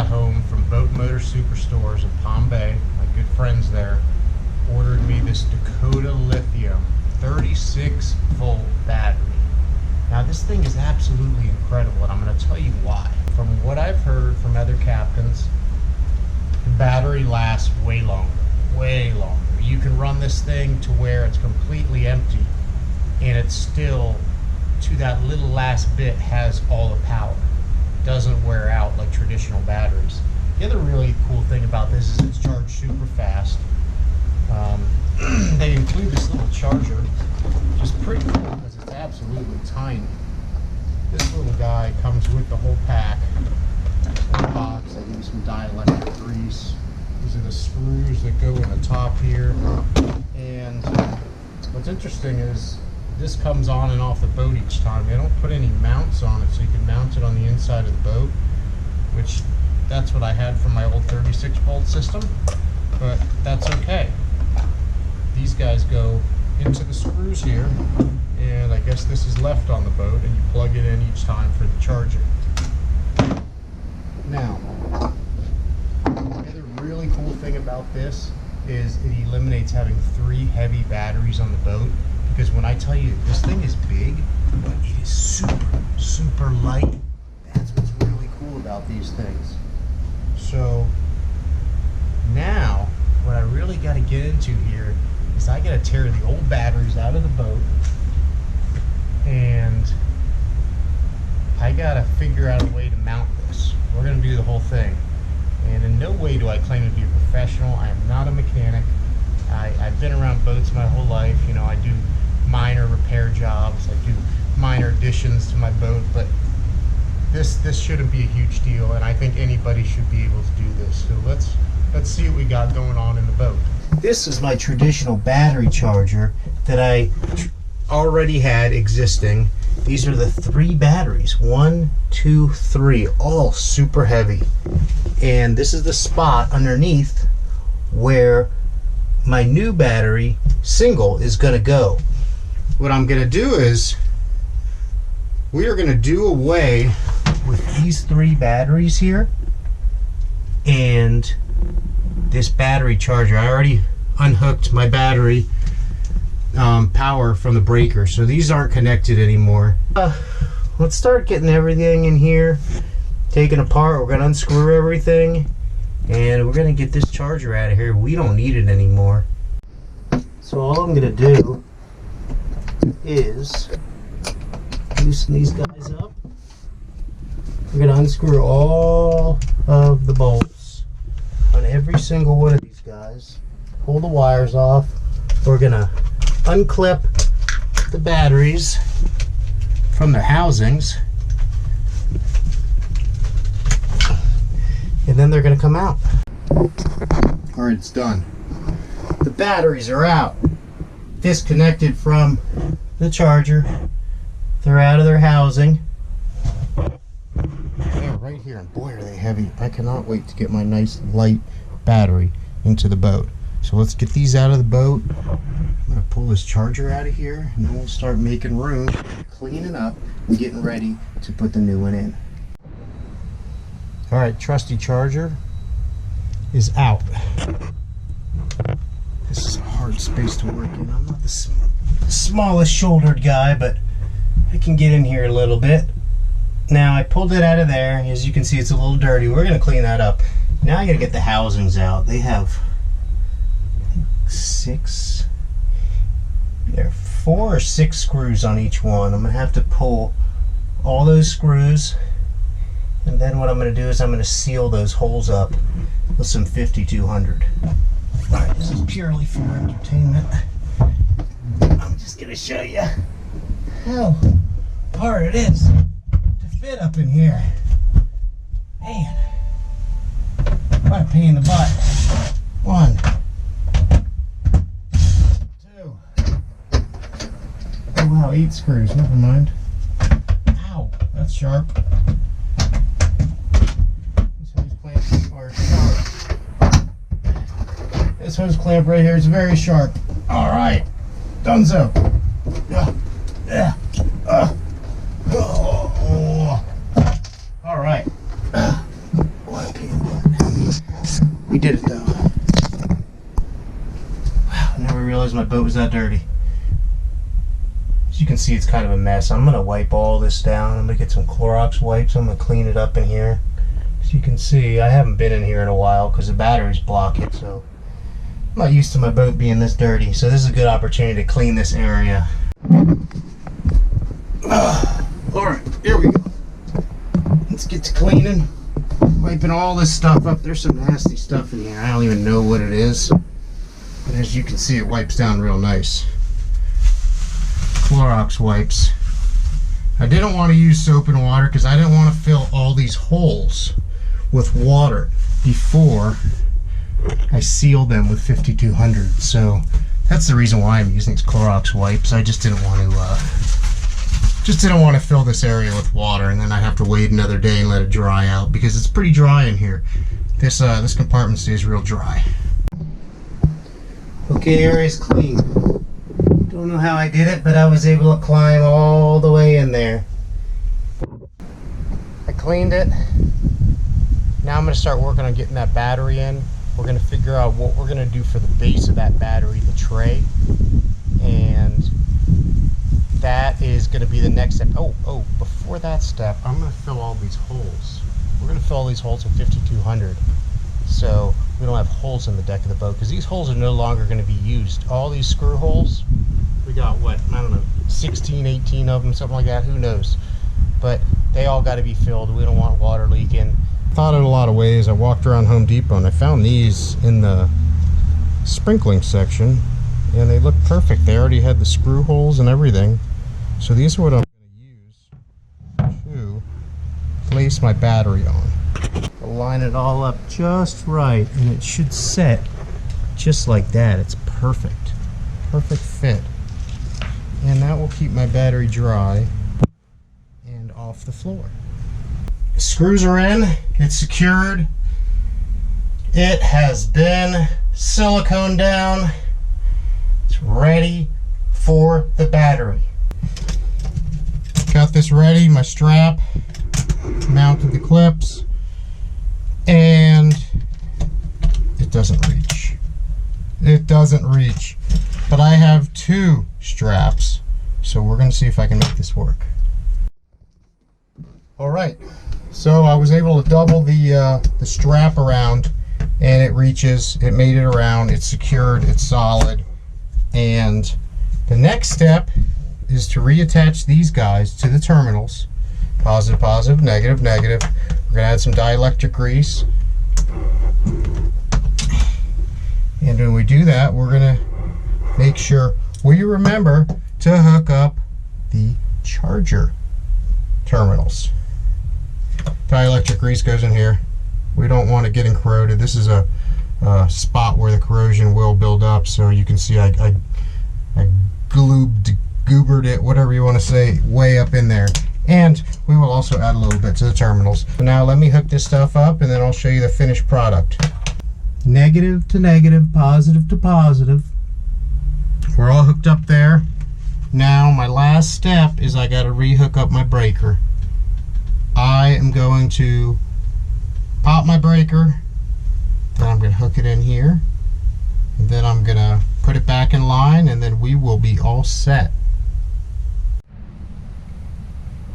got home from Boat and Motor Superstores in Palm Bay. My good friends there ordered me this Dakota Lithium 36-volt battery. Now this thing is absolutely incredible, and I'm going to tell you why. From what I've heard from other captains, the battery lasts way longer, way longer. You can run this thing to where it's completely empty, and it's still, to that little last bit, has all the power. It doesn't wear out like traditional batteries. The other really cool thing about this is it's charged super fast. They include this little charger, which is pretty cool because it's absolutely tiny. This little guy comes with the whole pack. In the box, they give you some dielectric grease. These are the screws that go in the top here. And what's interesting is this comes on and off the boat each time. They don't put any mounts on it, so you can mount it on the inside of the boat, which that's what I had from my old 36-volt system, but that's okay. These guys go into the screws here, and I guess this is left on the boat, and you plug it in each time for the charger. Now, the other really cool thing about this is it eliminates having 3 heavy batteries on the boat, because when I tell you this thing is big, but it is super light. That's what's really cool about these things. So now what I really got to get into here is I got to tear the old batteries out of the boat, and I got to figure out a way to mount this. We're going to do the whole thing, and in no way do I claim to be a professional. I am not a mechanic. I've been around boats my whole life. You know, I do minor repair jobs, I do minor additions to my boat, but this shouldn't be a huge deal, and I think anybody should be able to do this. So let's see what we got going on in the boat. This is my traditional battery charger that I already had existing. These are the 3 batteries, 1, 2, 3, all super heavy. And this is the spot underneath where my new battery single is going to go. What I'm going to do is we are going to do away with these 3 batteries here and this battery charger. I already unhooked my battery power from the breaker, so these aren't connected anymore. Let's start getting everything in here taken apart. We're going to unscrew everything, and we're going to get this charger out of here. We don't need it anymore. So all I'm going to do is loosen these guys up. We're going to unscrew all of the bolts on every single one of these guys. Pull the wires off. We're going to unclip the batteries from their housings, and then they're going to come out. Alright, it's done. The batteries are out, disconnected from the charger. They're out of their housing. They're right here, and boy are they heavy. I cannot wait to get my nice light battery into the boat. So let's get these out of the boat. I'm going to pull this charger out of here, and then we'll start making room, cleaning up, and getting ready to put the new one in. Alright, trusty charger is out. This is a hard space to work in. I'm not the smallest shouldered guy, but I can get in here a little bit. Now I pulled it out of there. As you can see, it's a little dirty. We're going to clean that up. Now I got to get the housings out. They have 4 or 6 screws on each one. I'm going to have to pull all those screws, and then what I'm going to do is I'm going to seal those holes up with some 5200. Alright, this is purely for entertainment. I'm just going to show you how hard it is to fit up in here. Man, what a pain in the butt. 1, 2. Oh wow, 8 screws, never mind. Ow, that's sharp. This one's clamped or sharp. This one's clamped right here, it's very sharp. Alright, donezo. Alright. What a pain in We did it though. Wow, never realized my boat was that dirty. As you can see, it's kind of a mess. I'm gonna wipe all this down. I'm gonna get some Clorox wipes. I'm gonna clean it up in here. As you can see, I haven't been in here in a while because the batteries block it, so I'm not used to my boat being this dirty. So this is a good opportunity to clean this area. Alright, here we go. Let's get to cleaning. Wiping all this stuff up. There's some nasty stuff in here. I don't even know what it is. But as you can see, it wipes down real nice. Clorox wipes. I didn't want to use soap and water because I didn't want to fill all these holes with water before I seal them with 5200. So that's the reason why I'm using these Clorox wipes. I just didn't want to fill this area with water, and then I'd have to wait another day and let it dry out because it's pretty dry in here. This compartment stays real dry. Okay, area's clean. Don't know how I did it, but I was able to climb all the way in there. I cleaned it. Now I'm going to start working on getting that battery in. We're going to figure out what we're going to do for the base of that battery, the tray. And that is going to be the next step. Oh, before that step, I'm going to fill all these holes. We're going to fill all these holes with 5200. So we don't have holes in the deck of the boat because these holes are no longer going to be used. All these screw holes, we got what, I don't know, 16, 18 of them, something like that, who knows. But they all got to be filled. We don't want water leaking. Thought in a lot of ways. I walked around Home Depot and I found these in the sprinkling section and they look perfect. They already had the screw holes and everything. So these are what I'm going to use to place my battery on. I'll line it all up just right and it should set just like that. It's perfect. Perfect fit. And that will keep my battery dry and off the floor. Screws are in, it's secured, it has been silicone down, it's ready for the battery. Got this ready, my strap, mounted the clips, and it doesn't reach. It doesn't reach, but I have two straps, so we're going to see if I can make this work. All right. So I was able to double the strap around and it reaches, it made it around, it's secured, it's solid. And the next step is to reattach these guys to the terminals. Positive, positive, negative, negative. We're gonna add some dielectric grease. And when we do that, we're gonna make sure we remember to hook up the charger terminals. Dielectric grease goes in here. We don't want it getting corroded. This is a spot where the corrosion will build up, so you can see I goobered it, whatever you want to say, way up in there. And we will also add a little bit to the terminals. So now let me hook this stuff up and then I'll show you the finished product. Negative to negative, positive to positive. We're all hooked up there. Now my last step is I got to re-hook up my breaker. I am going to pop my breaker, then I'm going to hook it in here, and then I'm going to put it back in line, and then we will be all set.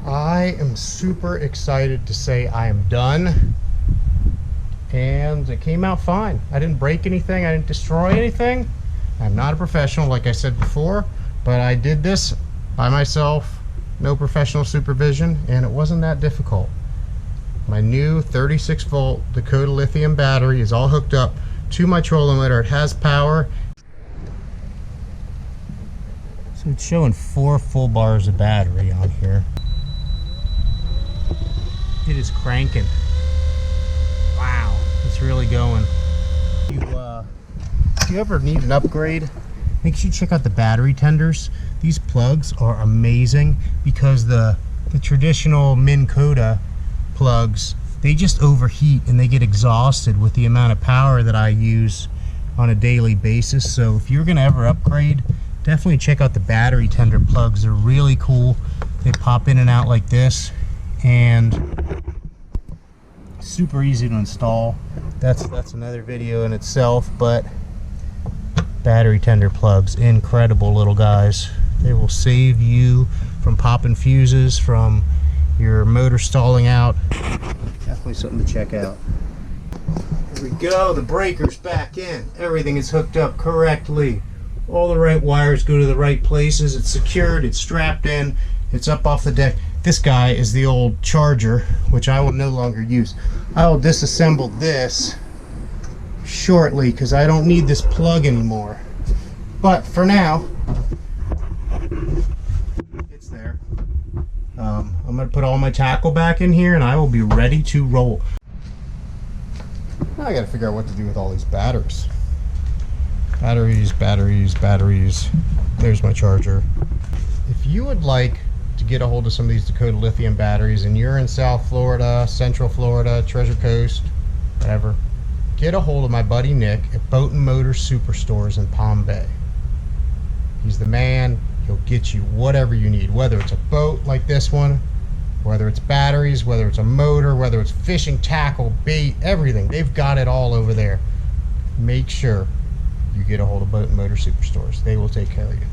I am super excited to say I am done, and it came out fine. I didn't break anything, I didn't destroy anything. I'm not a professional, like I said before, but I did this by myself. No professional supervision, and it wasn't that difficult. My new 36 volt Dakota lithium battery is all hooked up to my trolling motor. It has power. So it's showing 4 full bars of battery on here. It is cranking. Wow, it's really going. If you ever need an upgrade, make sure you check out the battery tenders. These plugs are amazing because the traditional Minn Kota plugs, they just overheat and they get exhausted with the amount of power that I use on a daily basis. So if you're gonna ever upgrade, definitely check out the battery tender plugs. They're really cool. They pop in and out like this, and super easy to install. That's another video in itself. But battery tender plugs, incredible little guys. They will save you from popping fuses, from your motor stalling out. Definitely something to check out. Here we go, the breaker's back in. Everything is hooked up correctly. All the right wires go to the right places. It's secured, it's strapped in, it's up off the deck. This guy is the old charger, which I will no longer use. I will disassemble this shortly because I don't need this plug anymore. But for now, it's there. I'm going to put all my tackle back in here and I will be ready to roll. Now I got to figure out what to do with all these batteries. Batteries. There's my charger. If you would like to get a hold of some of these Dakota Lithium batteries and you're in South Florida, Central Florida, Treasure Coast, whatever, get a hold of my buddy Nick at Boat and Motor Superstores in Palm Bay. He's the man. He'll get you whatever you need, whether it's a boat like this one, whether it's batteries, whether it's a motor, whether it's fishing tackle, bait, everything. They've got it all over there. Make sure you get a hold of Boat and Motor Superstores. They will take care of you.